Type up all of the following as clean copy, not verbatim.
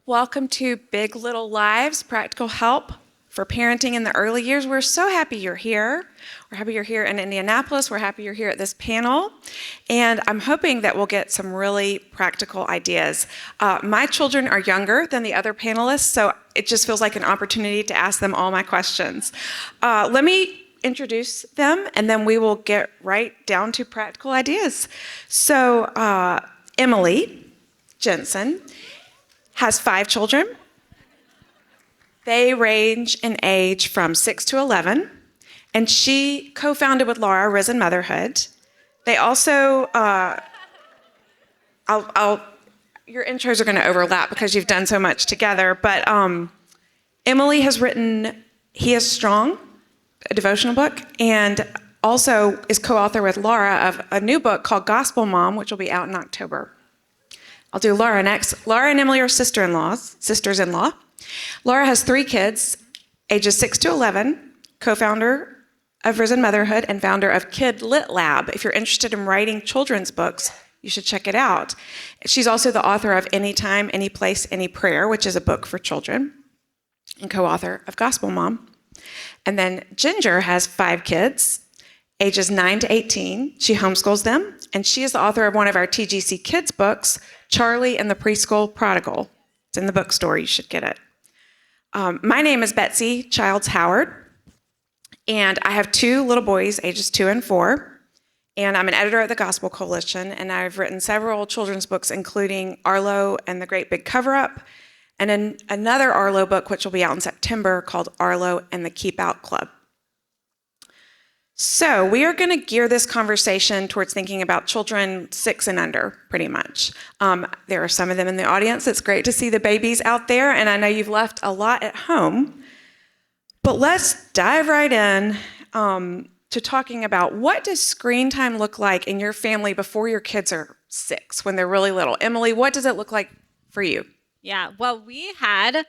Welcome to Big Little Lives, Practical Help for Parenting in the Early Years. We're so happy you're here. We're happy you're here in Indianapolis. We're happy you're here at this panel. And I'm hoping that we'll get some really practical ideas. My children are younger than the other panelists, so it just feels like an opportunity to ask them all my questions. Let me introduce them, and then we will get right down to practical ideas. So Emily Jensen has 5 children. They range in age from 6 to 11, and she co-founded with Laura Risen Motherhood. They also, your intros are going to overlap because you've done so much together, but Emily has written He Is Strong, a devotional book, and also is co-author with Laura of a new book called Gospel Mom, which will be out in October. I'll do Laura next. Laura and Emily are sisters-in-law. Laura has 3 kids, ages 6 to 11, co-founder of Risen Motherhood and founder of Kid Lit Lab. If you're interested in writing children's books, you should check it out. She's also the author of Anytime, Any Place, Any Prayer, which is a book for children, and co-author of Gospel Mom. And then Ginger has 5 kids, ages 9 to 18. She homeschools them, and she is the author of one of our TGC Kids books, Charlie and the Preschool Prodigal. It's in the bookstore. You should get it. My name is Betsy Childs Howard, and I have 2 little boys, ages 2 and 4, and I'm an editor at the Gospel Coalition, and I've written several children's books, including Arlo and the Great Big Cover-Up, and another Arlo book, which will be out in September, called Arlo and the Keep Out Club. So we are going to gear this conversation towards thinking about children 6 and under, pretty much. There are some of them in the audience. It's great to see the babies out there, and I know you've left a lot at home. But let's dive right in to talking about what does screen time look like in your family before your kids are 6, when they're really little. Emily, what does it look like for you? Yeah, well, we had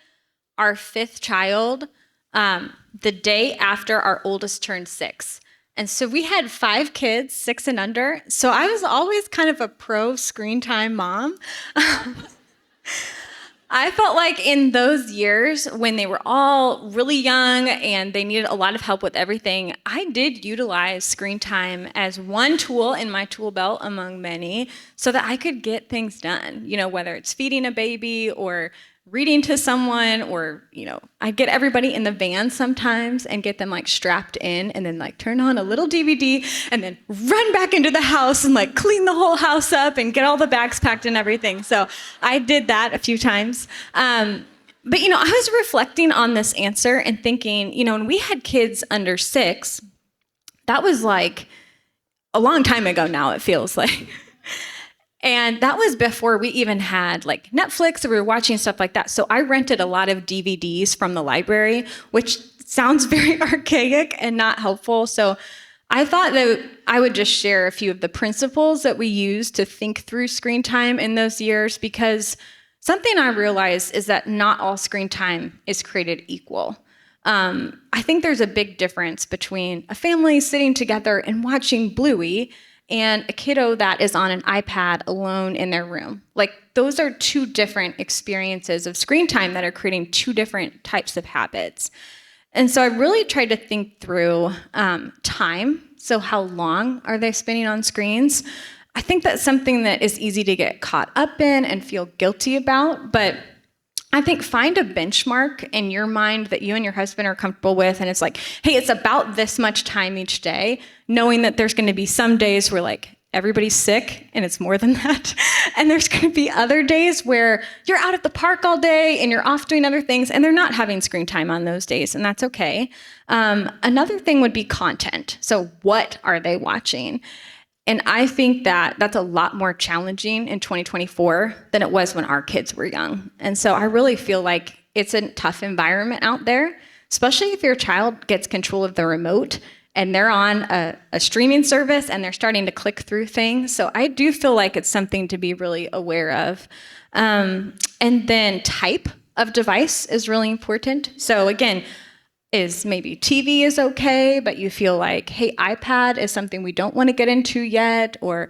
our 5th child the day after our oldest turned 6. And so we had 5 kids, 6 and under. So I was always kind of a pro screen time mom. I felt like in those years when they were all really young and they needed a lot of help with everything, I did utilize screen time as one tool in my tool belt among many so that I could get things done, whether it's feeding a baby or reading to someone, or, I'd get everybody in the van sometimes and get them strapped in and then turn on a little DVD and then run back into the house and clean the whole house up and get all the bags packed and everything. So I did that a few times. But, I was reflecting on this answer and thinking, when we had kids under 6, that was a long time ago now, it feels like. And that was before we even had Netflix, or we were watching stuff like that. So I rented a lot of DVDs from the library, which sounds very archaic and not helpful. So I thought that I would just share a few of the principles that we used to think through screen time in those years, because something I realized is that not all screen time is created equal. I think there's a big difference between a family sitting together and watching Bluey and a kiddo that is on an iPad alone in their room. Those are 2 different experiences of screen time that are creating 2 different types of habits. And so I really tried to think through time. So how long are they spending on screens? I think that's something that is easy to get caught up in and feel guilty about, but I think find a benchmark in your mind that you and your husband are comfortable with, and it's hey, it's about this much time each day, knowing that there's going to be some days where everybody's sick and it's more than that, and there's going to be other days where you're out at the park all day and you're off doing other things, and they're not having screen time on those days, and that's okay. Another thing would be content. So what are they watching? And I think that that's a lot more challenging in 2024 than it was when our kids were young. And so I really feel like it's a tough environment out there, especially if your child gets control of the remote and they're on a streaming service and they're starting to click through things. So I do feel like it's something to be really aware of. And then type of device is really important. So again, is maybe TV is okay, but you feel hey, iPad is something we don't want to get into yet, or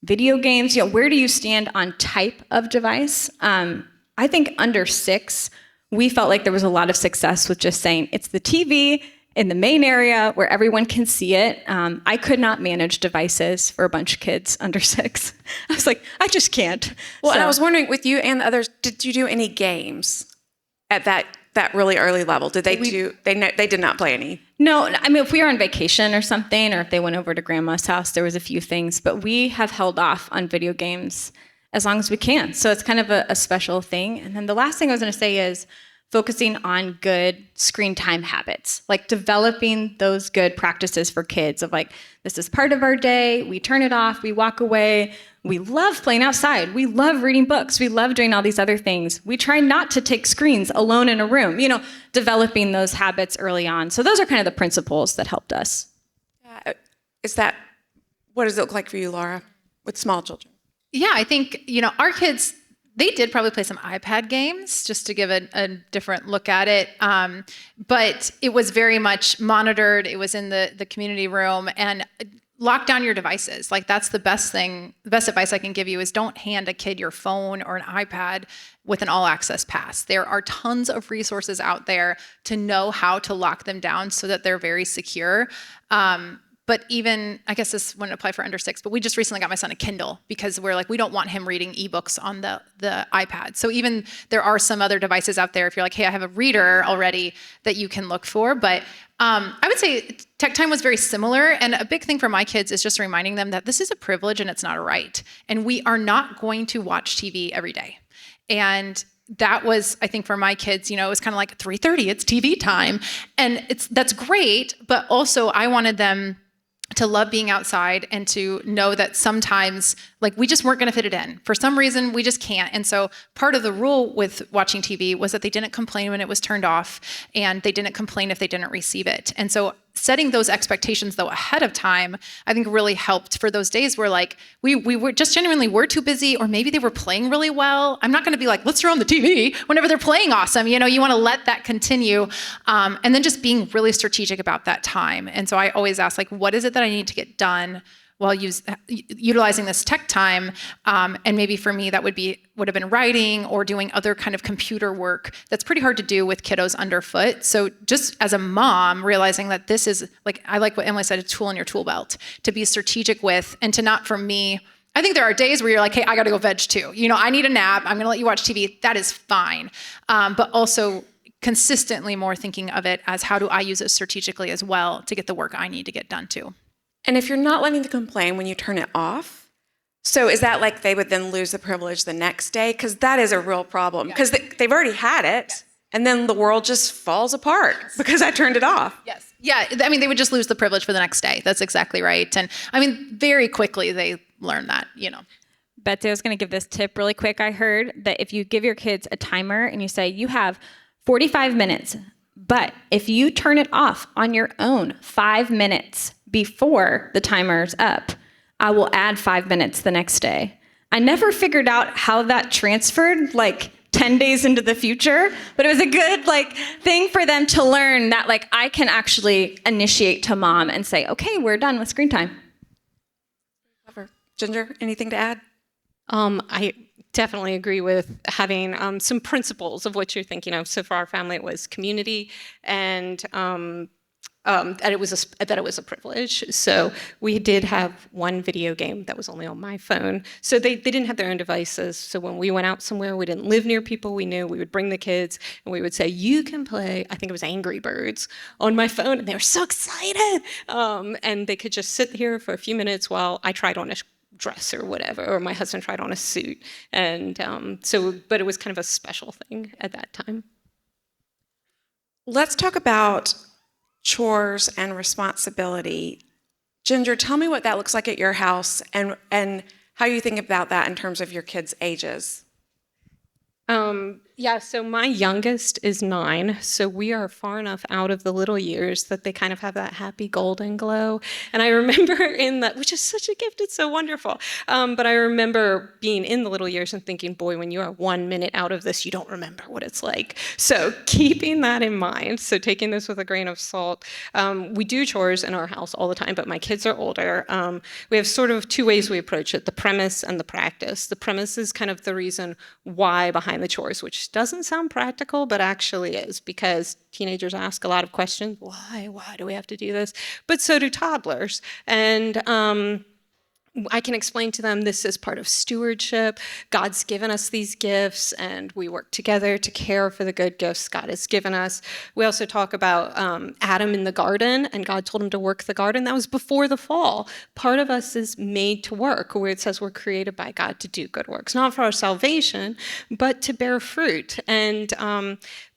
video games. Where do you stand on type of device? I think under 6, we felt like there was a lot of success with just saying it's the TV in the main area where everyone can see it. I could not manage devices for a bunch of kids under 6. I was like, I just can't. Well, and I was wondering, with you and the others, did you do any games at that really early level? Did they they did not play any? No, I mean, if we were on vacation or something, or if they went over to grandma's house, there was a few things, but we have held off on video games as long as we can. So it's kind of a special thing. And then the last thing I was going to say is focusing on good screen time habits, like developing those good practices for kids of like, this is part of our day, we turn it off, we walk away, we love playing outside, we love reading books, we love doing all these other things. We try not to take screens alone in a room, developing those habits early on. So those are kind of the principles that helped us. What does it look like for you, Laura, with small children? Yeah, I think, our kids, they did probably play some iPad games just to give a different look at it. But it was very much monitored. It was in the community room, and lock down your devices. Like, that's the best thing. The best advice I can give you is don't hand a kid your phone or an iPad with an all access pass. There are tons of resources out there to know how to lock them down so that they're very secure. But even, I guess this wouldn't apply for under 6, but we just recently got my son a Kindle because we're like, we don't want him reading ebooks on the iPad. So even there are some other devices out there, if you're like, hey, I have a reader already, that you can look for. But I would say tech time was very similar. And a big thing for my kids is just reminding them that this is a privilege and it's not a right. And we are not going to watch TV every day. And that was, I think for my kids, it was kind of like 3:30, it's TV time. And that's great. But also I wanted them to love being outside and to know that sometimes, like, we just weren't going to fit it in. For some reason, we just can't. And so part of the rule with watching TV was that they didn't complain when it was turned off, and they didn't complain if they didn't receive it. And so setting those expectations, though, ahead of time, I think really helped for those days where, like, we were just genuinely were too busy, or maybe they were playing really well. I'm not going to be like, let's throw on the TV whenever they're playing awesome. You want to let that continue. And then just being really strategic about that time. And so I always ask, like, what is it that I need to get done while utilizing this tech time? And maybe for me, that would have been writing or doing other kind of computer work that's pretty hard to do with kiddos underfoot. So just as a mom, realizing that this is, like, I like what Emily said, a tool in your tool belt to be strategic with, and to not, for me, I think there are days where you're like, hey, I got to go veg too. I need a nap. I'm going to let you watch TV. That is fine. But also consistently more thinking of it as, how do I use it strategically as well to get the work I need to get done too? And if you're not letting them complain when you turn it off, so is that like they would then lose the privilege the next day? Because that is a real problem. Because they've already had it, and then the world just falls apart because I turned it off. Yes. Yeah, I mean, they would just lose the privilege for the next day. That's exactly right. And I mean, very quickly they learn that, Betsy, I was going to give this tip really quick. I heard that if you give your kids a timer and you say, you have 45 minutes, but if you turn it off on your own 5 minutes before the timer's up, I will add 5 minutes the next day. I never figured out how that transferred, like 10 days into the future, but it was a good thing for them to learn that I can actually initiate to mom and say, okay, we're done with screen time. Clever. Ginger, anything to add? I definitely agree with having some principles of what you're thinking of. So for our family, it was community, and that it was a privilege. So we did have one video game that was only on my phone. So they didn't have their own devices. So when we went out somewhere, we didn't live near people we knew, we would bring the kids and we would say, you can play, I think it was Angry Birds, on my phone. And they were so excited. And they could just sit here for a few minutes while I tried on a dress or whatever, or my husband tried on a suit. And but it was kind of a special thing at that time. Let's talk about chores and responsibility. Ginger, tell me what that looks like at your house, and how you think about that in terms of your kids' ages. Yeah, so my youngest is 9, so we are far enough out of the little years that they kind of have that happy golden glow. And I remember in that, which is such a gift, it's so wonderful. But I remember being in the little years and thinking, boy, when you are 1 minute out of this, you don't remember what it's like. So keeping that in mind, so taking this with a grain of salt, we do chores in our house all the time, but my kids are older. We have sort of 2 ways we approach it, the premise and the practice. The premise is kind of the reason why behind the chores, which doesn't sound practical, but actually is, because teenagers ask a lot of questions. Why do we have to do this? But so do toddlers. And I can explain to them this is part of stewardship. God's given us these gifts, and we work together to care for the good gifts God has given us. We also talk about Adam in the garden, and God told him to work the garden. That was before the fall. Part of us is made to work, where it says we're created by God to do good works, not for our salvation, but to bear fruit. And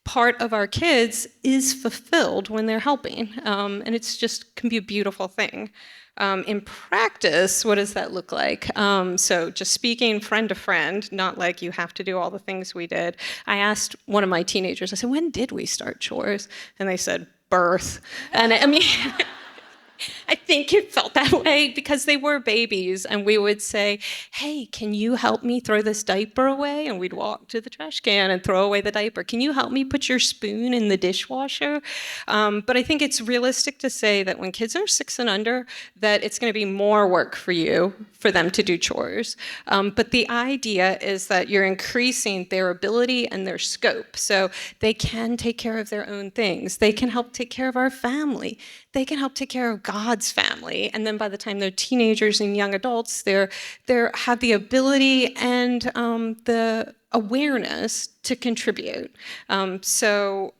part of our kids is fulfilled when they're helping, and it's just can be a beautiful thing. In practice, what does that look like? So just speaking friend to friend, not like you have to do all the things we did. I asked one of my teenagers, I said, when did we start chores? And they said, birth. And I mean, I think it felt that way because they were babies, and we would say, hey, can you help me throw this diaper away? And we'd walk to the trash can and throw away the diaper. Can you help me put your spoon in the dishwasher? But I think it's realistic to say that when kids are 6 and under, that it's going to be more work for you for them to do chores. But the idea is that you're increasing their ability and their scope. So they can take care of their own things. They can help take care of our family. They can help take care of God's family. And then by the time they're teenagers and young adults, they have the ability and the awareness to contribute. So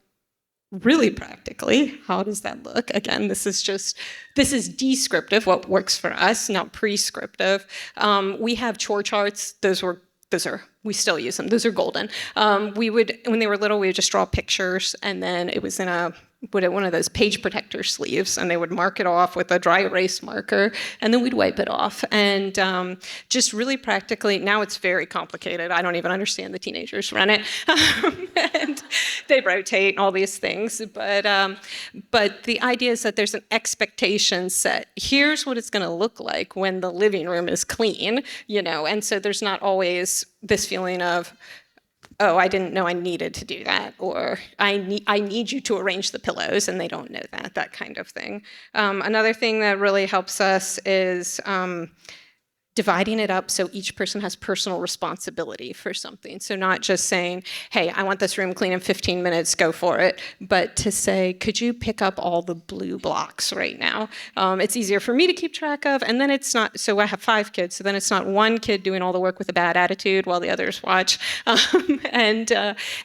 really practically, how does that look? Again, this is descriptive, what works for us, not prescriptive. We have chore charts. We still use them. Those are golden. When they were little, we would just draw pictures, and then it was in one of those page protector sleeves, and they would mark it off with a dry erase marker, and then we'd wipe it off. And just really practically, now it's very complicated. I don't even understand the teenagers run it. And they rotate and all these things. But the idea is that there's an expectation set. Here's what it's going to look like when the living room is clean, and so there's not always this feeling of, oh, I didn't know I needed to do that, or I need you to arrange the pillows, and they don't know that kind of thing. Another thing that really helps us is dividing it up so each person has personal responsibility for something. So not just saying, hey, I want this room clean in 15 minutes, go for it, but to say, could you pick up all the blue blocks right now? It's easier for me to keep track of, and then it's not, so I have 5 kids, so then it's not one kid doing all the work with a bad attitude while the others watch, and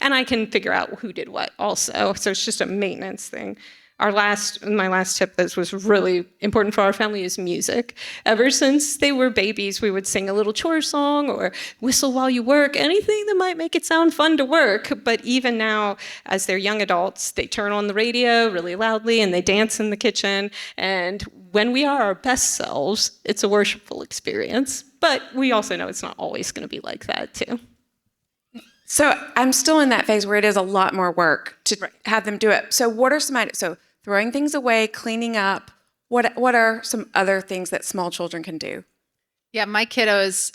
I can figure out who did what also, so it's just a maintenance thing. My last tip that was really important for our family is music. Ever since they were babies, we would sing a little chore song or whistle while you work, anything that might make it sound fun to work. But even now, as they're young adults, they turn on the radio really loudly and they dance in the kitchen. And when we are our best selves, it's a worshipful experience. But we also know it's not always going to be like that, too. So I'm still in that phase where it is a lot more work to have them do it. So what are some items? So throwing things away, cleaning up. What are some other things that small children can do? Yeah, my kiddos,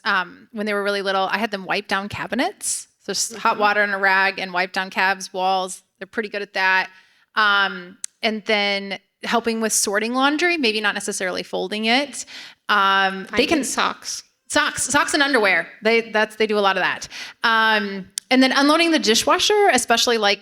when they were really little, I had them wipe down cabinets. So just hot water and a rag and wipe down cabs, walls. They're pretty good at that. And then helping with sorting laundry, maybe not necessarily folding it. They can socks and underwear. They do a lot of that. And then unloading the dishwasher, especially like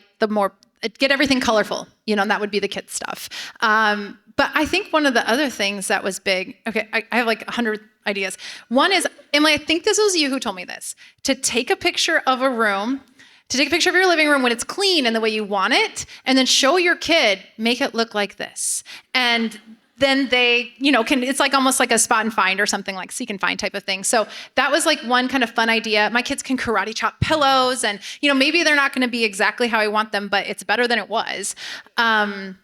get everything colorful, and that would be the kids stuff. But I think one of the other things that was big, okay, I have like 100 ideas. One is, Emily, I think this was you who told me this, to take a picture of a room, to take a picture of your living room when it's clean and the way you want it, and then show your kid, make it look like this. And then they, it's like almost like a spot and find or something like seek and find type of thing. So that was like one kind of fun idea. My kids can karate chop pillows and, maybe they're not going to be exactly how I want them, but it's better than it was. And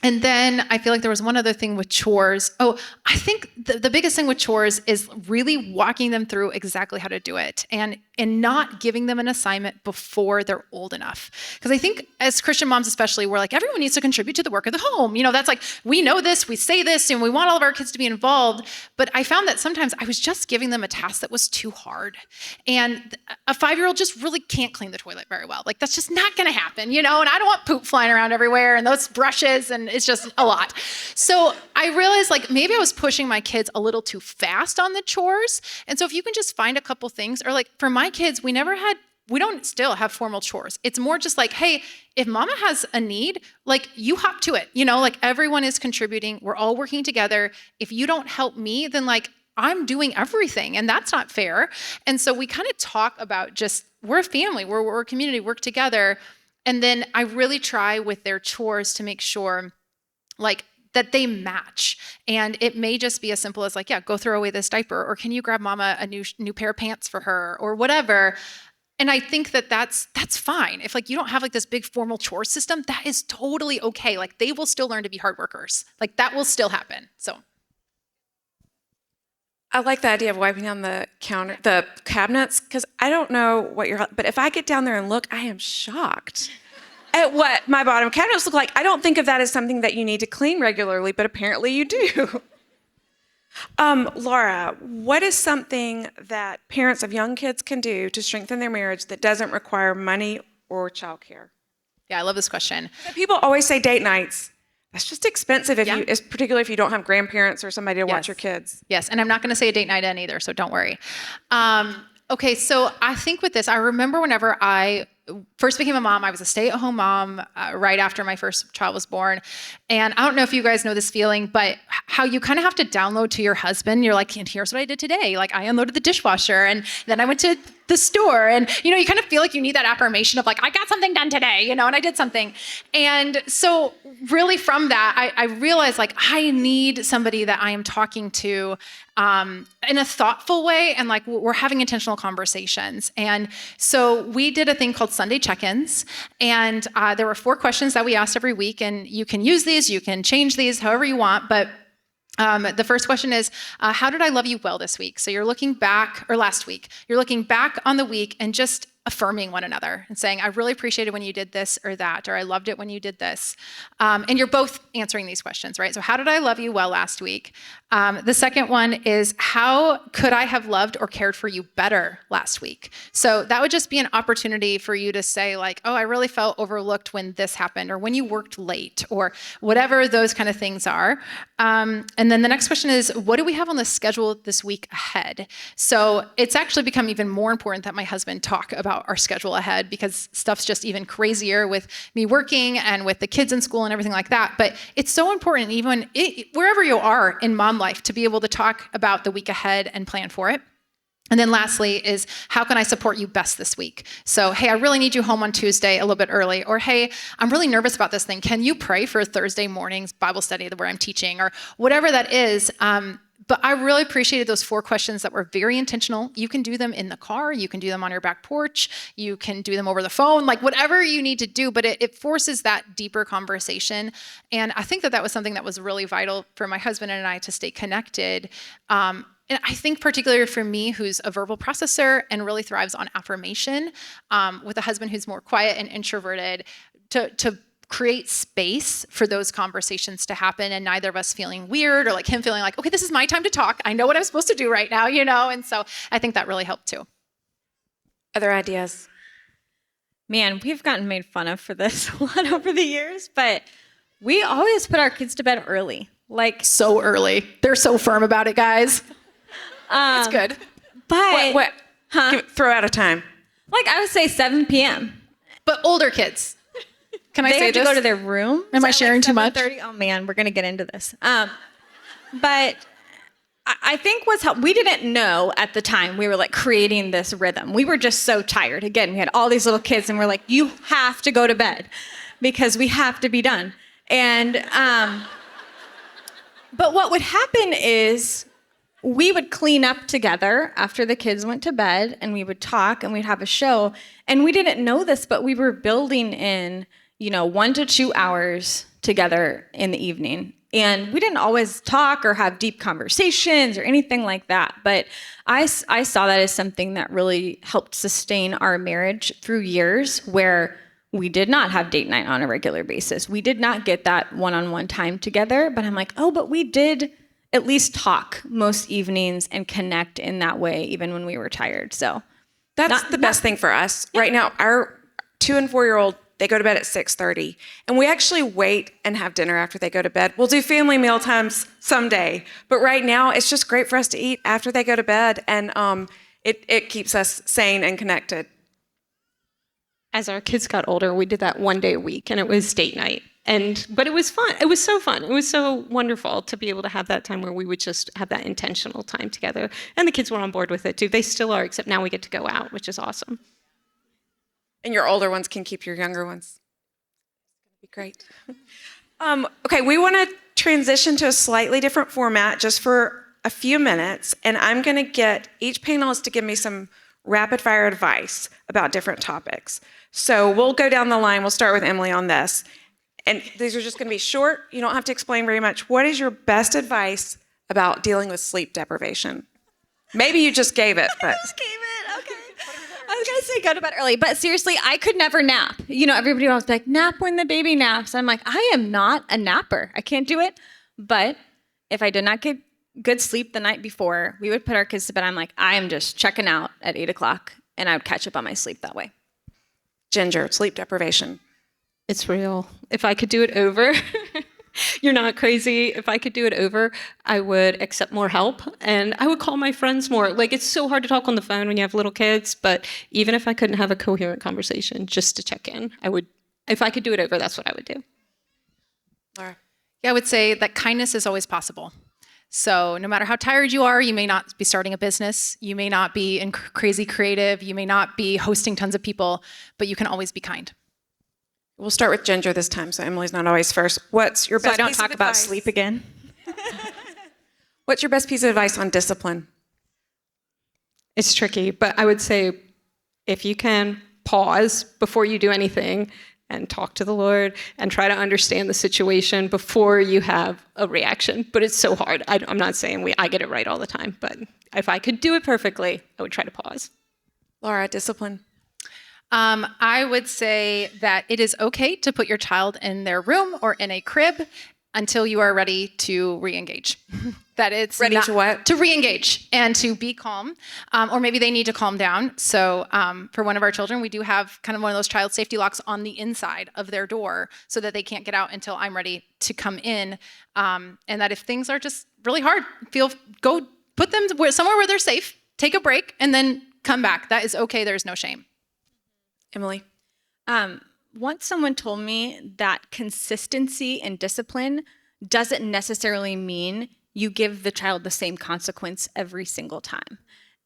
And then I feel like there was one other thing with chores. Oh, I think the biggest thing with chores is really walking them through exactly how to do it and not giving them an assignment before they're old enough. Because I think as Christian moms especially, we're like, everyone needs to contribute to the work of the home. That's like, we know this, we say this, and we want all of our kids to be involved. But I found that sometimes I was just giving them a task that was too hard. And a 5-year-old just really can't clean the toilet very well. Like, that's just not gonna happen, and I don't want poop flying around everywhere and those brushes, and it's just a lot. So I realized like maybe I was pushing my kids a little too fast on the chores. And so if you can just find a couple things, or like for my kids, we don't still have formal chores. It's more just like, hey, if mama has a need, like you hop to it, like everyone is contributing. We're all working together. If you don't help me, then like I'm doing everything, and that's not fair. And so we kind of talk about just, we're a family, we're a community, work together. And then I really try with their chores to make sure like that they match. And it may just be as simple as like, yeah, go throw away this diaper, or can you grab mama a new pair of pants for her, or whatever. And I think that that's fine. If like you don't have like this big formal chore system, that is totally okay. Like they will still learn to be hard workers. Like that will still happen. So I like the idea of wiping down the cabinets, because I don't know but if I get down there and look, I am shocked at what my bottom cabinets look like. I don't think of that as something that you need to clean regularly, but apparently you do. Laura, what is something that parents of young kids can do to strengthen their marriage that doesn't require money or childcare? yeah, I love this question. People always say date nights. That's just expensive, particularly if you don't have grandparents or somebody to watch your kids. Yes, and I'm not going to say a date night in either, so don't worry. Okay, so I think with this, I remember whenever I first became a mom, I was a stay-at-home mom right after my first child was born. And I don't know if you guys know this feeling, but how you kind of have to download to your husband. You're like, and here's what I did today. Like I unloaded the dishwasher, and then I went to the store, and you kind of feel like you need that affirmation of like, I got something done today, and I did something. And so really from that, I realized like I need somebody that I am talking to in a thoughtful way, and like we're having intentional conversations. And so we did a thing called Sunday check-ins, and there were 4 questions that we asked every week, and you can use these, you can change these however you want, but the first question is, how did I love you well this week? So you're looking back, or last week, you're looking back on the week and just affirming one another and saying, I really appreciated when you did this or that, or I loved it when you did this. And you're both answering these questions, right? So how did I love you well last week? The second one is, how could I have loved or cared for you better last week? So that would just be an opportunity for you to say like, oh, I really felt overlooked when this happened, or when you worked late, or whatever those kind of things are. And then the next question is, what do we have on the schedule this week ahead? So it's actually become even more important that my husband talk about our schedule ahead, because stuff's just even crazier with me working and with the kids in school and everything like that. But it's so important, even wherever you are in mom life, to be able to talk about the week ahead and plan for it. And then lastly is, how can I support you best this week? So, hey, I really need you home on Tuesday a little bit early. Or, hey, I'm really nervous about this thing. Can you pray for Thursday morning's Bible study where I'm teaching, or whatever that is? But I really appreciated those 4 questions that were very intentional. You can do them in the car. You can do them on your back porch. You can do them over the phone, like whatever you need to do. But it forces that deeper conversation. And I think that was something that was really vital for my husband and I to stay connected. And I think particularly for me, who's a verbal processor and really thrives on affirmation, with a husband who's more quiet and introverted, to create space for those conversations to happen, and neither of us feeling weird, or like him feeling like, okay, this is my time to talk. I know what I'm supposed to do right now, And so I think that really helped too. Other ideas? Man, we've gotten made fun of for this a lot over the years, but we always put our kids to bed early. Like so early. They're so firm about it, guys. It's good. But What? Throw out a time. like I would say 7 p.m. But older kids. Can I They say have to this? go to their room. Am I sharing too much? 7:30. Oh man, we're gonna get into this. But I think we didn't know at the time we were like creating this rhythm. We were just so tired. Again, we had all these little kids, and we're like, you have to go to bed because we have to be done. And but what would happen is we would clean up together after the kids went to bed, and we would talk, and we'd have a show. And we didn't know this, but we were building in 1 to 2 hours together in the evening. And we didn't always talk or have deep conversations or anything like that. But I saw that as something that really helped sustain our marriage through years where we did not have date night on a regular basis. We did not get that one-on-one time together. But I'm like, oh, but we did at least talk most evenings and connect in that way, even when we were tired. So That's the best thing for us. Right now, our 2 and 4-year-old, they go to bed at 6:30. And we actually wait and have dinner after they go to bed. We'll do family meal times someday. But right now, it's just great for us to eat after they go to bed. And it keeps us sane and connected. As our kids got older, we did that one day a week, and it was date night. But it was fun. It was so fun. It was so wonderful to be able to have that time where we would just have that intentional time together. And the kids were on board with it too. They still are, except now we get to go out, which is awesome. And your older ones can keep your younger ones. That'd be great. Okay, we want to transition to a slightly different format just for a few minutes. And I'm going to get each panelist to give me some rapid fire advice about different topics. So we'll go down the line. We'll start with Emily on this. And these are just going to be short. You don't have to explain very much. What is your best advice about dealing with sleep deprivation? Maybe you just gave it, but. I just gave it, okay. I was going to say go to bed early, but seriously, I could never nap. You know, everybody else like, nap when the baby naps. I'm like, I am not a napper. I can't do it. But if I did not get good sleep the night before, we would put our kids to bed. I'm like, I am just checking out at 8 o'clock, and I would catch up on my sleep that way. Ginger, sleep deprivation. It's real. If I could do it over, you're not crazy. If I could do it over, I would accept more help and I would call my friends more. Like, it's so hard to talk on the phone when you have little kids, but even if I couldn't have a coherent conversation just to check in, I would, if I could do it over, that's what I would do. Laura. Yeah, I would say that kindness is always possible. So no matter how tired you are, you may not be starting a business, you may not be crazy creative, you may not be hosting tons of people, but you can always be kind. We'll start with Ginger this time, so Emily's not always first. What's your best So I don't piece talk of about advice? sleep again. What's your best piece of advice on discipline? It's tricky, but I would say if you can pause before you do anything and talk to the Lord and try to understand the situation before you have a reaction. But it's so hard. I'm not saying I get it right all the time, but if I could do it perfectly, I would try to pause. Laura, discipline. I would say that it is okay to put your child in their room or in a crib until you are ready to re-engage. That it's Ready to what? To re-engage and to be calm, or maybe they need to calm down. So for one of our children, we do have kind of one of those child safety locks on the inside of their door so that they can't get out until I'm ready to come in. And that if things are just really hard, go put them somewhere where they're safe, take a break, and then come back. That is okay. There's no shame. Emily. Once someone told me that consistency and discipline doesn't necessarily mean you give the child the same consequence every single time.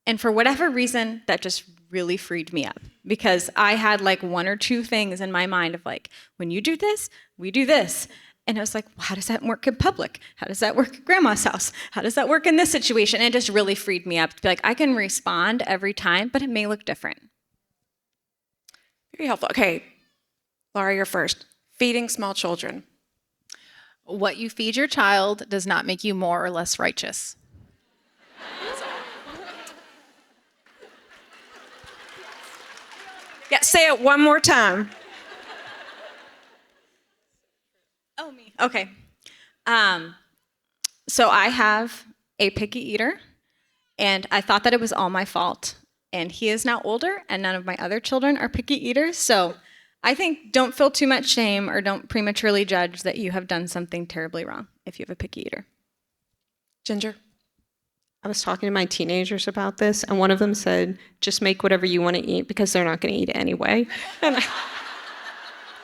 And for whatever reason, that just really freed me up because I had like one or two things in my mind of like, when you do this, we do this. And I was like, well, how does that work in public? How does that work at grandma's house? How does that work in this situation? And it just really freed me up to be like, I can respond every time, but it may look different. Very helpful. Okay, Laura, you're first. Feeding small children. What you feed your child does not make you more or less righteous. Yeah, say it one more time. Oh, me. Okay. So I have a picky eater, and I thought that it was all my fault. And he is now older, and none of my other children are picky eaters. So I think don't feel too much shame or don't prematurely judge that you have done something terribly wrong if you have a picky eater. Ginger. I was talking to my teenagers about this, and one of them said, just make whatever you want to eat because they're not going to eat it anyway. And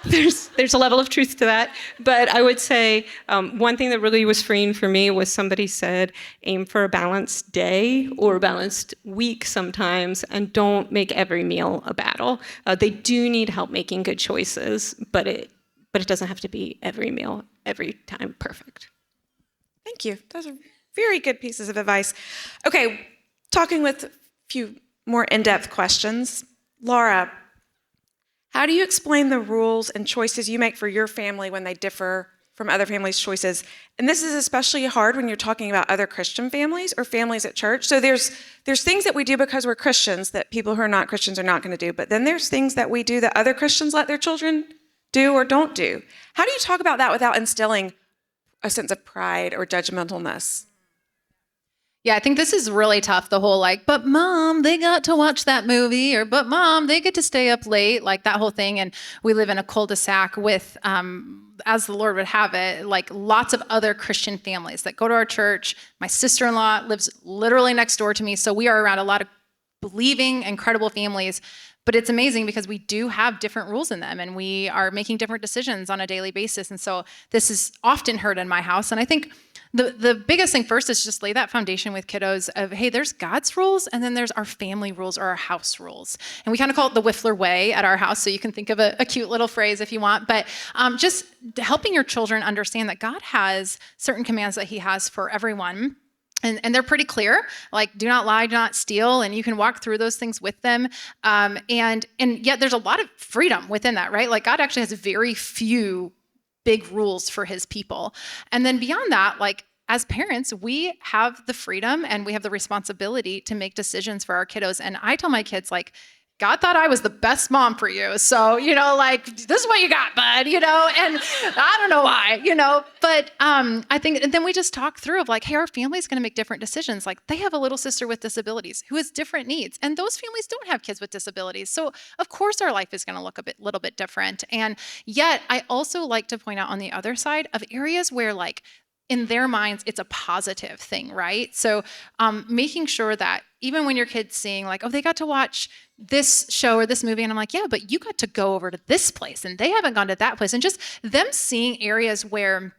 there's a level of truth to that. But I would say one thing that really was freeing for me was somebody said, aim for a balanced day or a balanced week sometimes, and don't make every meal a battle. They do need help making good choices, but it doesn't have to be every meal, every time perfect. Thank you. Those are very good pieces of advice. Okay, talking with a few more in-depth questions. Laura, how do you explain the rules and choices you make for your family when they differ from other families' choices. And this is especially hard when you're talking about other Christian families or families at church. So there's things that we do because we're Christians that people who are not Christians are not going to do. But then there's things that we do that other Christians let their children do or don't do. How do you talk about that without instilling a sense of pride or judgmentalness? Yeah, I think this is really tough. The whole like, but mom, they got to watch that movie, or but mom, they get to stay up late, like that whole thing. And we live in a cul-de-sac with, as the Lord would have it, like lots of other Christian families that go to our church. My sister-in-law lives literally next door to me. So we are around a lot of believing, incredible families. But it's amazing because we do have different rules in them and we are making different decisions on a daily basis. And so this is often heard in my house. And I think the biggest thing first is just lay that foundation with kiddos of, hey, there's God's rules and then there's our family rules or our house rules. And we kind of call it the Wifler way at our house. So you can think of a cute little phrase if you want, but just helping your children understand that God has certain commands that he has for everyone. And they're pretty clear, like do not lie, do not steal, and you can walk through those things with them. And yet there's a lot of freedom within that, right? Like God actually has very few big rules for his people. And then beyond that, like as parents, we have the freedom and we have the responsibility to make decisions for our kiddos. And I tell my kids, like, God thought I was the best mom for you. So, like, this is what you got, bud, and I don't know why, but I think, and then we just talk through of like, hey, our family's going to make different decisions. Like they have a little sister with disabilities who has different needs, and those families don't have kids with disabilities. So of course our life is going to look little bit different. And yet I also like to point out on the other side of areas where like, in their minds, it's a positive thing, right? So making sure that even when your kid's seeing like, oh, they got to watch this show or this movie, and I'm like, yeah, but you got to go over to this place and they haven't gone to that place. And just them seeing areas where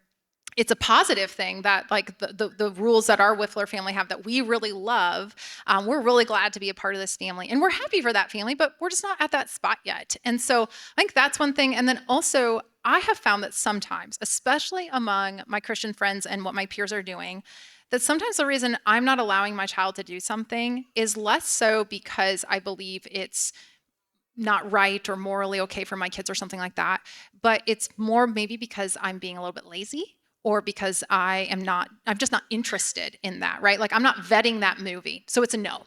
it's a positive thing that like the rules that our Wifler family have that we really love, we're really glad to be a part of this family. And we're happy for that family, but we're just not at that spot yet. And so I think that's one thing. And then also, I have found that sometimes, especially among my Christian friends and what my peers are doing, that sometimes the reason I'm not allowing my child to do something is less so because I believe it's not right or morally okay for my kids or something like that, but it's more maybe because I'm being a little bit lazy or because I'm just not interested in that, right? Like I'm not vetting that movie, so it's a no.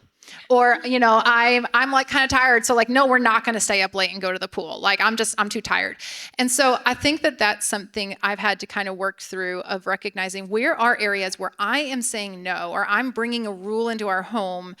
Or, I'm like kind of tired. So like, no, we're not going to stay up late and go to the pool. Like, I'm too tired. And so I think that that's something I've had to kind of work through of recognizing where are areas where I am saying no, or I'm bringing a rule into our home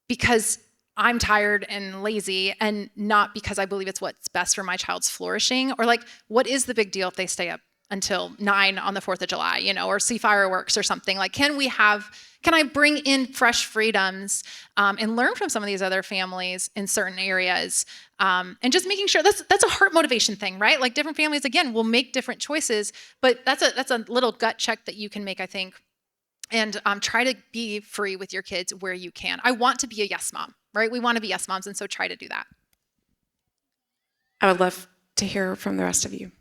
because I'm tired and lazy and not because I believe it's what's best for my child's flourishing. Or like, what is the big deal if they stay up until 9 on the 4th of July, or see fireworks or something? Like, can I bring in fresh freedoms and learn from some of these other families in certain areas? And just making sure that's a heart motivation thing, right? Like different families, again, will make different choices, but that's a little gut check that you can make, I think. And try to be free with your kids where you can. I want to be a yes mom, right? We want to be yes moms, and so try to do that. I would love to hear from the rest of you.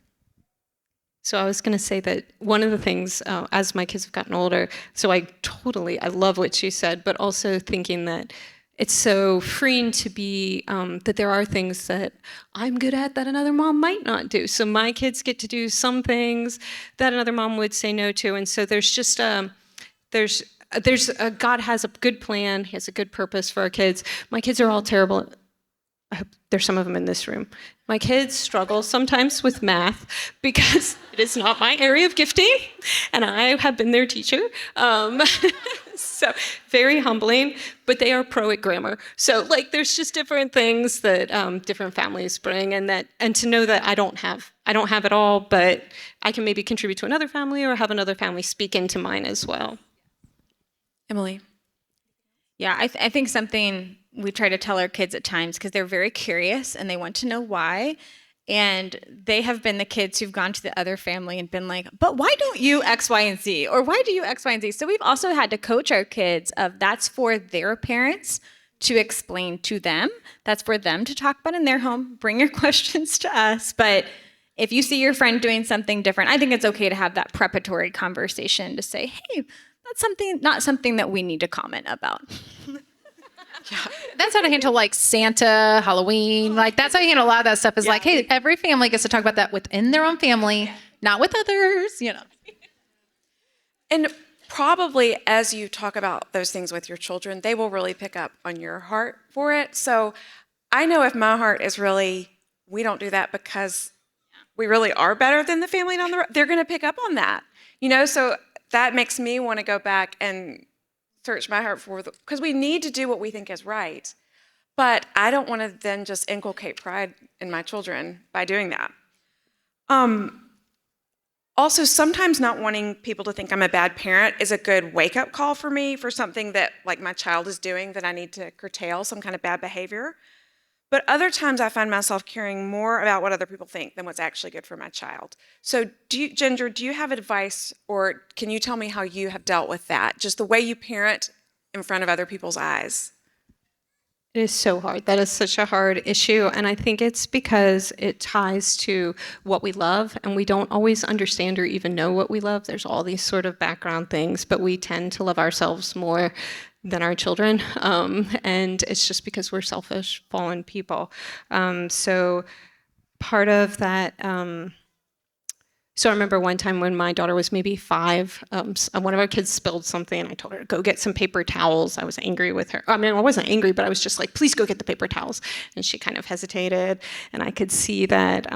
So I was going to say that one of the things, as my kids have gotten older, so I love what she said, but also thinking that it's so freeing to be, that there are things that I'm good at that another mom might not do. So my kids get to do some things that another mom would say no to. And so there's just, God has a good plan. He has a good purpose for our kids. My kids are all terrible. I hope there's some of them in this room. My kids struggle sometimes with math because it is not my area of gifting, and I have been their teacher. So very humbling, but they are pro at grammar. So like, there's just different things that different families bring, and to know that I don't have it all, but I can maybe contribute to another family or have another family speak into mine as well. Emily. Yeah, I think something we try to tell our kids at times, because they're very curious and they want to know why. And they have been the kids who've gone to the other family and been like, but why don't you X, Y, and Z? Or why do you X, Y, and Z? So we've also had to coach our kids of that's for their parents to explain to them. That's for them to talk about in their home. Bring your questions to us. But if you see your friend doing something different, I think it's okay to have that preparatory conversation to say, hey, that's not something that we need to comment about. Yeah, that's how to handle like Santa, Halloween. Like that's how you handle a lot of that stuff is like, hey, every family gets to talk about that within their own family, not with others, you know. And probably as you talk about those things with your children, they will really pick up on your heart for it. So I know if my heart is really, we don't do that because we really are better than the family down the road, they're going to pick up on that. So that makes me want to go back and search my heart for because we need to do what we think is right. But I don't want to then just inculcate pride in my children by doing that. Also, sometimes not wanting people to think I'm a bad parent is a good wake-up call for me for something that like my child is doing that I need to curtail, some kind of bad behavior. But other times I find myself caring more about what other people think than what's actually good for my child. So Ginger, do you have advice or can you tell me how you have dealt with that? Just the way you parent in front of other people's eyes. It is so hard. That is such a hard issue. And I think it's because it ties to what we love, and we don't always understand or even know what we love. There's all these sort of background things, but we tend to love ourselves more than our children. And it's just because we're selfish, fallen people. So part of that... So I remember one time when my daughter was maybe 5, one of our kids spilled something, and I told her to go get some paper towels. I was angry with her. I mean, I wasn't angry, but I was just like, please go get the paper towels. And she kind of hesitated, and I could see that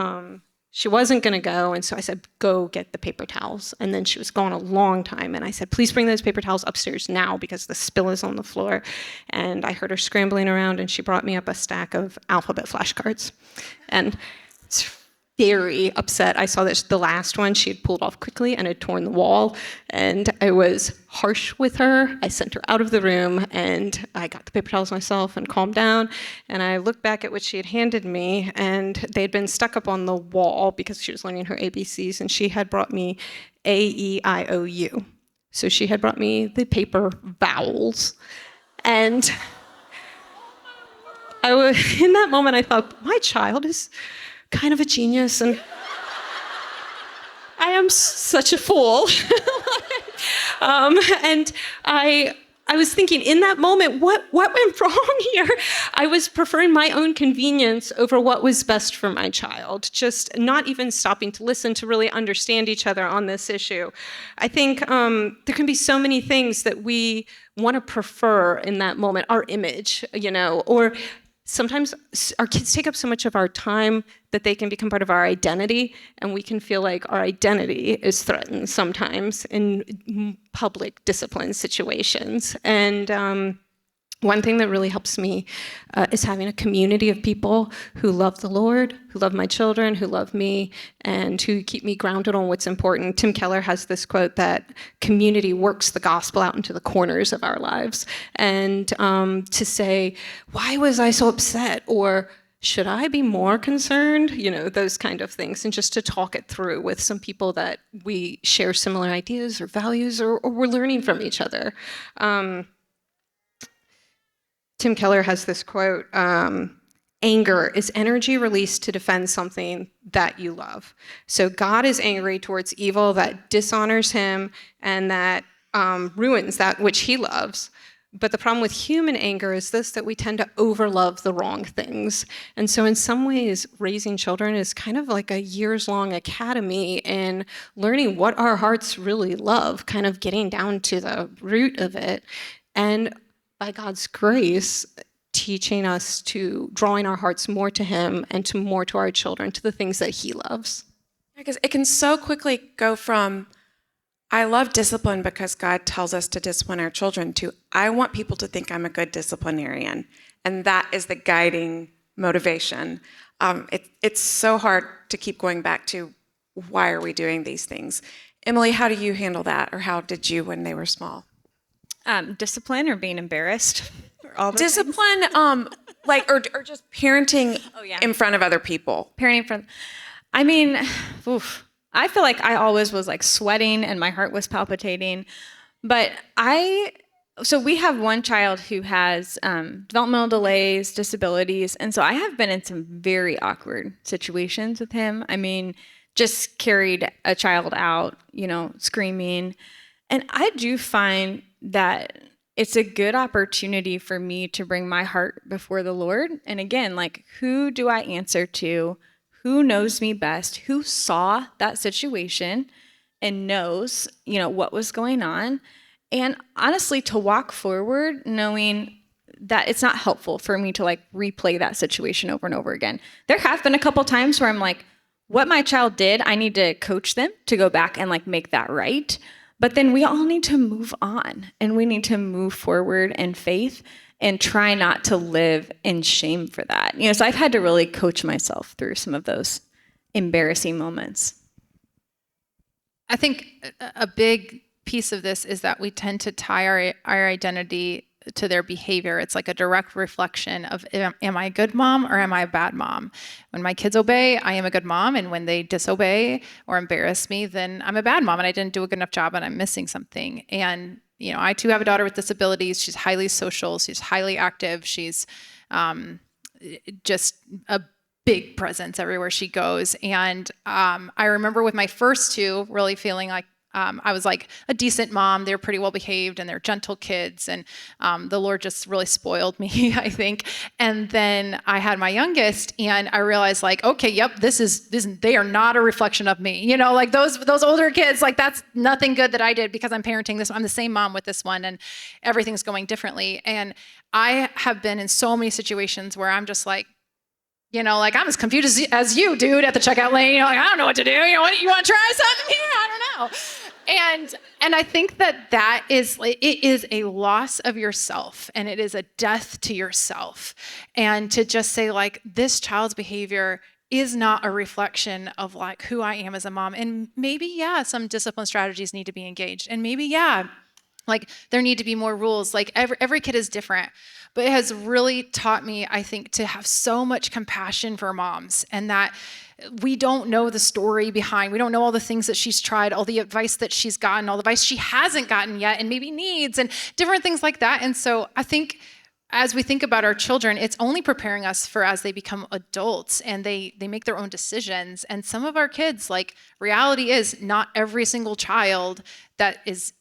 she wasn't going to go. And so I said, go get the paper towels. And then she was gone a long time. And I said, please bring those paper towels upstairs now because the spill is on the floor. And I heard her scrambling around, and she brought me up a stack of alphabet flashcards. And very upset. I saw that the last one she had pulled off quickly and had torn the wall, and I was harsh with her. I sent her out of the room, and I got the paper towels myself and calmed down, and I looked back at what she had handed me, and they had been stuck up on the wall because she was learning her ABCs, and she had brought me A-E-I-O-U. So she had brought me the paper vowels, and in that moment I thought, my child is kind of a genius, and I am such a fool. And I was thinking in that moment, what went wrong here? I was preferring my own convenience over what was best for my child, just not even stopping to listen to really understand each other on this issue. I think there can be so many things that we want to prefer in that moment, our image, or sometimes our kids take up so much of our time that they can become part of our identity, and we can feel like our identity is threatened sometimes in public discipline situations. And one thing that really helps me is having a community of people who love the Lord, who love my children, who love me, and who keep me grounded on what's important. Tim Keller has this quote that community works the gospel out into the corners of our lives. And to say, why was I so upset? Or should I be more concerned? Those kind of things. And just to talk it through with some people that we share similar ideas or values, or we're learning from each other. Tim Keller has this quote, anger is energy released to defend something that you love. So God is angry towards evil that dishonors him and that ruins that which he loves. But the problem with human anger is that we tend to overlove the wrong things. And so in some ways, raising children is kind of like a years-long academy in learning what our hearts really love, kind of getting down to the root of it. And by God's grace, teaching us to drawing our hearts more to him and more to our children, to the things that he loves. Because it can so quickly go from, I love discipline because God tells us to discipline our children, to I want people to think I'm a good disciplinarian. And that is the guiding motivation. It's so hard to keep going back to why are we doing these things? Emily, how do you handle that? Or how did you when they were small? Discipline or being embarrassed? Or all those Discipline, or just parenting in front of other people. Parenting from, I mean, I feel like I always was like sweating and my heart was palpitating. But so we have one child who has developmental delays, disabilities. And so I have been in some very awkward situations with him. I mean, just carried a child out, screaming. And I do find that it's a good opportunity for me to bring my heart before the Lord. And again, like, who do I answer to? who knows me best, who saw that situation and knows, what was going on. And honestly, to walk forward knowing that it's not helpful for me to replay that situation over and over again. There have been a couple times where I'm like, what my child did, I need to coach them to go back and make that right. But then we all need to move on, and we need to move forward in faith and try not to live in shame for that. So I've had to really coach myself through some of those embarrassing moments. I think a big piece of this is that we tend to tie our identity to their behavior. It's like a direct reflection of, am I a good mom or am I a bad mom? When my kids obey, I am a good mom. And when they disobey or embarrass me, then I'm a bad mom and I didn't do a good enough job and I'm missing something. And, I too have a daughter with disabilities. She's highly social. She's highly active. She's just a big presence everywhere she goes. And I remember with my first two really feeling like I was like a decent mom. They were pretty well behaved and they're gentle kids. And the Lord just really spoiled me, I think. And then I had my youngest and I realized okay, yep, they are not a reflection of me. Those older kids, that's nothing good that I did because I'm parenting this. I'm the same mom with this one and everything's going differently. And I have been in so many situations where I'm just I'm as confused as you, dude, at the checkout lane. I don't know what to do. You want to try something here? I don't know. And I think that is, it is a loss of yourself and it is a death to yourself. And to just say this child's behavior is not a reflection of who I am as a mom. And maybe, some discipline strategies need to be engaged. And maybe, there need to be more rules. Every kid is different. But it has really taught me, I think, to have so much compassion for moms and that we don't know the story behind. We don't know all the things that she's tried, all the advice that she's gotten, all the advice she hasn't gotten yet and maybe needs and different things like that. And so I think as we think about our children, it's only preparing us for as they become adults and they make their own decisions. And some of our kids, reality is not every single child that is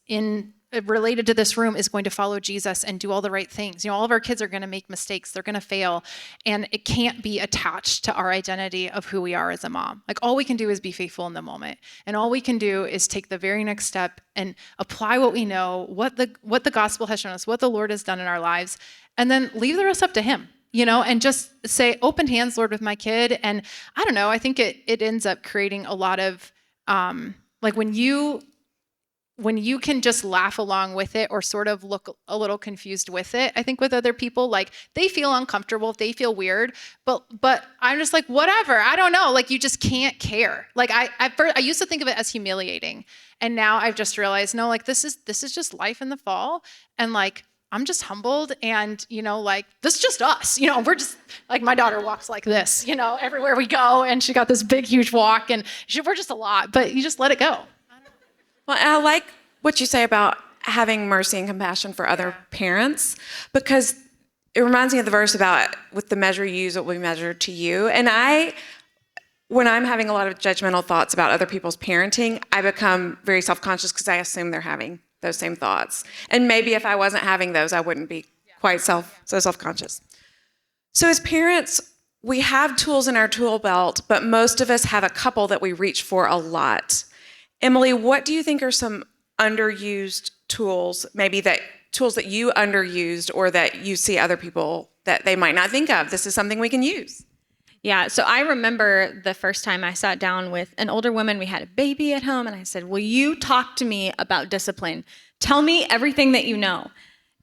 related to this room is going to follow Jesus and do all the right things. All of our kids are going to make mistakes. They're going to fail. And it can't be attached to our identity of who we are as a mom. All we can do is be faithful in the moment. And all we can do is take the very next step and apply what we know, what the gospel has shown us, what the Lord has done in our lives, and then leave the rest up to him, and just say, open hands, Lord, with my kid. And I don't know, I think it ends up creating a lot of, when you can just laugh along with it or sort of look a little confused with it, I think with other people, they feel uncomfortable, they feel weird, but I'm just whatever, I don't know, you just can't care. I used to think of it as humiliating. And now I've just realized, no, this is just life in the fall. And I'm just humbled and, this is just us, we're just my daughter walks like this, everywhere we go. And she got this big, huge walk and we're just a lot, but you just let it go. Well, I like what you say about having mercy and compassion for other parents, because it reminds me of the verse about with the measure you use, it will be measured to you. And when I'm having a lot of judgmental thoughts about other people's parenting, I become very self-conscious because I assume they're having those same thoughts. And maybe if I wasn't having those, I wouldn't be quite so self-conscious. So as parents, we have tools in our tool belt, but most of us have a couple that we reach for a lot. Emily, what do you think are some underused tools, maybe tools that you underused or that you see other people that they might not think of? This is something we can use. Yeah, so I remember the first time I sat down with an older woman, we had a baby at home, and I said, will you talk to me about discipline? Tell me everything that you know.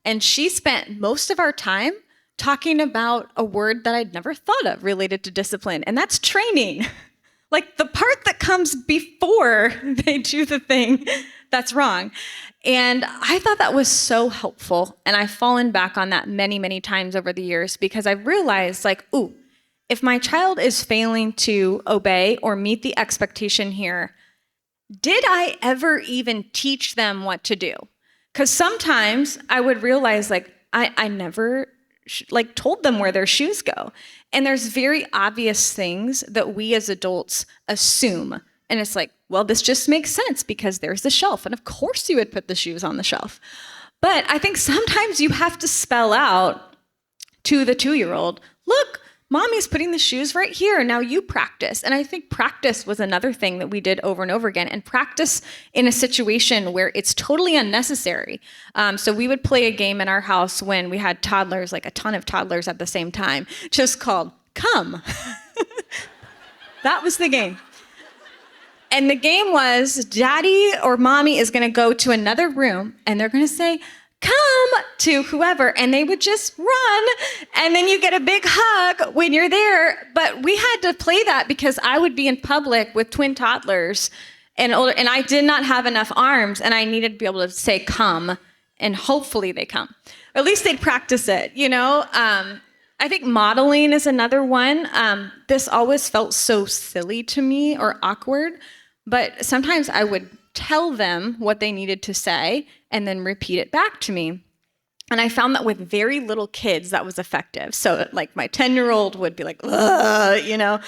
And she spent most of our time talking about a word that I'd never thought of related to discipline, and that's training. The part that comes before they do the thing that's wrong. And I thought that was so helpful. And I've fallen back on that many, many times over the years because I've realized if my child is failing to obey or meet the expectation here, did I ever even teach them what to do? Because sometimes I would realize I never told them where their shoes go. And there's very obvious things that we as adults assume. And it's well, this just makes sense because there's the shelf. And of course you would put the shoes on the shelf. But I think sometimes you have to spell out to the 2-year-old, look, Mommy's putting the shoes right here. Now you practice. And I think practice was another thing that we did over and over again, and practice in a situation where it's totally unnecessary. So we would play a game in our house when we had toddlers, like a ton of toddlers at the same time, just called Come. That was the game. And the game was Daddy or Mommy is going to go to another room and they're going to say, come to whoever, and they would just run, and then you get a big hug when you're there. But we had to play that because I would be in public with twin toddlers and I did not have enough arms, and I needed to be able to say come, and hopefully they come. Or at least they'd practice it, you know? I think modeling is another one. This always felt so silly to me or awkward, but sometimes I would tell them what they needed to say and then repeat it back to me. And I found that with very little kids, that was effective. So like my 10-year-old would be like, ugh, you know.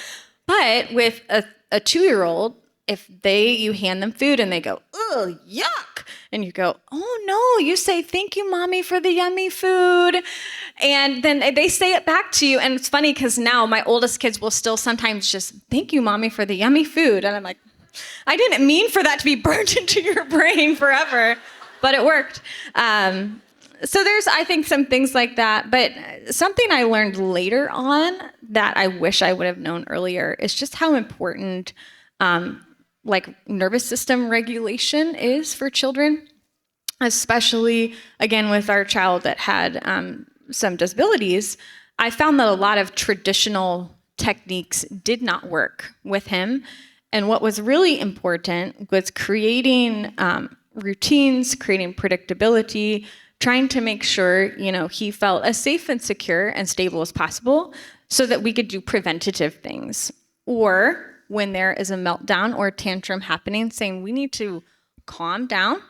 But with a 2-year-old, if you hand them food and they go, ugh, yuck, and you go, oh no, you say, thank you, Mommy, for the yummy food. And then they say it back to you. And it's funny because now my oldest kids will still sometimes just, thank you, Mommy, for the yummy food. And I'm like, I didn't mean for that to be burnt into your brain forever, but it worked. So there's, I think, some things like that. But something I learned later on that I wish I would have known earlier is just how important like nervous system regulation is for children, especially, again, with our child that had some disabilities. I found that a lot of traditional techniques did not work with him. And what was really important was creating routines, creating predictability, trying to make sure, you know, he felt as safe and secure and stable as possible so that we could do preventative things. Or when there is a meltdown or a tantrum happening, saying, we need to calm down.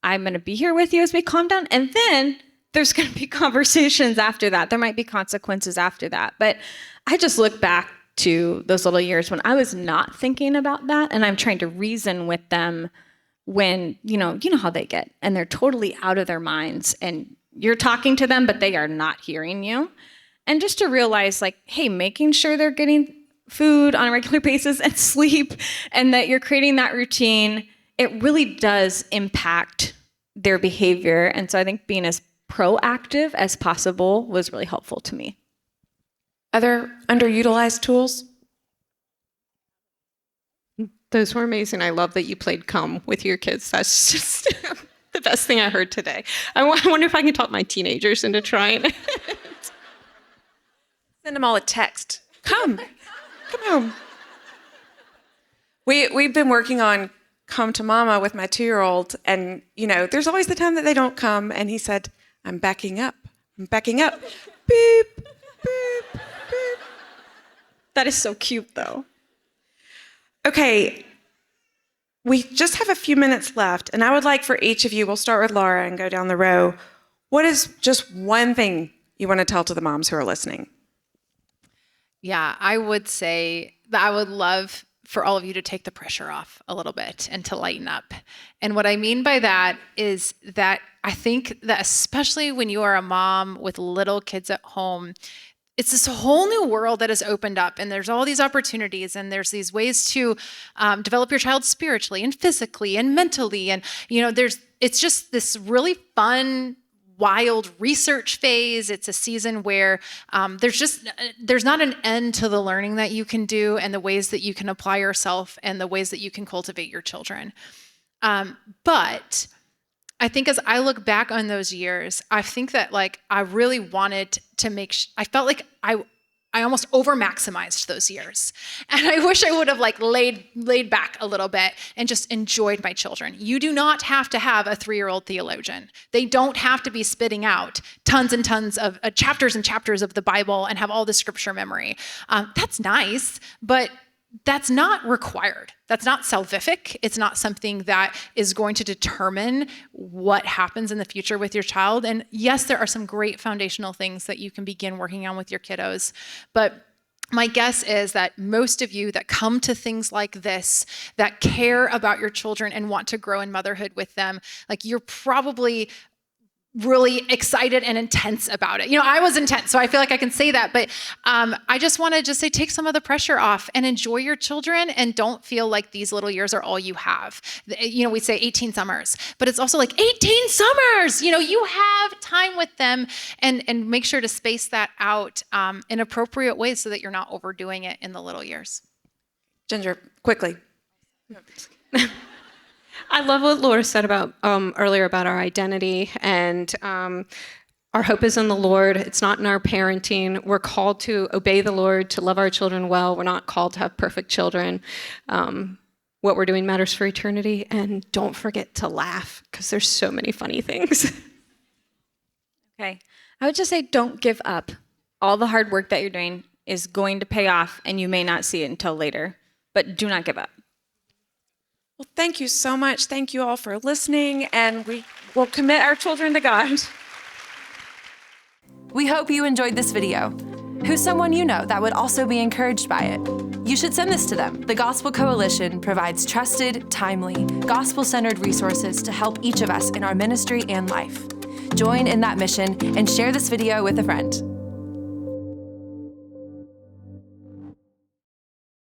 I'm going to be here with you as we calm down. And then there's going to be conversations after that. There might be consequences after that. But I just look back to those little years when I was not thinking about that, and I'm trying to reason with them when, you know how they get, and they're totally out of their minds, and you're talking to them, but they are not hearing you. And just to realize, like, hey, making sure they're getting food on a regular basis and sleep, and that you're creating that routine, it really does impact their behavior. And so I think being as proactive as possible was really helpful to me. Other underutilized tools? Those were amazing. I love that you played Come with your kids. That's just the best thing I heard today. I wonder if I can talk my teenagers into trying it. Send them all a text. Come home. We've been working on Come to Mama with my 2-year-old, and there's always the time that they don't come, and he said, I'm backing up. Beep, beep, beep. That is so cute, though. Okay, we just have a few minutes left, and I would like for each of you, we'll start with Laura and go down the row. What is just one thing you want to tell to the moms who are listening? Yeah, I would say that I would love for all of you to take the pressure off a little bit and to lighten up. And what I mean by that is that I think that especially when you are a mom with little kids at home, it's this whole new world that has opened up, and there's all these opportunities, and there's these ways to develop your child spiritually and physically and mentally. And, it's just this really fun, wild research phase. It's a season where there's not an end to the learning that you can do and the ways that you can apply yourself and the ways that you can cultivate your children. But I think as I look back on those years, I think that I really wanted to I felt like I almost over-maximized those years. And I wish I would have laid back a little bit and just enjoyed my children. You do not have to have a 3-year-old theologian. They don't have to be spitting out tons and tons of chapters and chapters of the Bible and have all the scripture memory. That's nice, but that's not required. That's not salvific. It's not something that is going to determine what happens in the future with your child. And yes, there are some great foundational things that you can begin working on with your kiddos. But my guess is that most of you that come to things like this, that care about your children and want to grow in motherhood with them, you're probably really excited and intense about it. I was intense, so I feel like I can say that, but I just want to just say, take some of the pressure off and enjoy your children, and don't feel like these little years are all you have. We say 18 summers, but it's also like 18 summers. You have time with them, and make sure to space that out in appropriate ways so that you're not overdoing it in the little years. Ginger, quickly. I love what Laura said about earlier about our identity, and our hope is in the Lord. It's not in our parenting. We're called to obey the Lord, to love our children well. We're not called to have perfect children. What we're doing matters for eternity, and don't forget to laugh, because there's so many funny things. Okay. I would just say, don't give up. All the hard work that you're doing is going to pay off, and you may not see it until later, but do not give up. Well, thank you so much. Thank you all for listening, and we will commit our children to God. We hope you enjoyed this video. Who's someone you know that would also be encouraged by it? You should send this to them. The Gospel Coalition provides trusted, timely, gospel-centered resources to help each of us in our ministry and life. Join in that mission and share this video with a friend.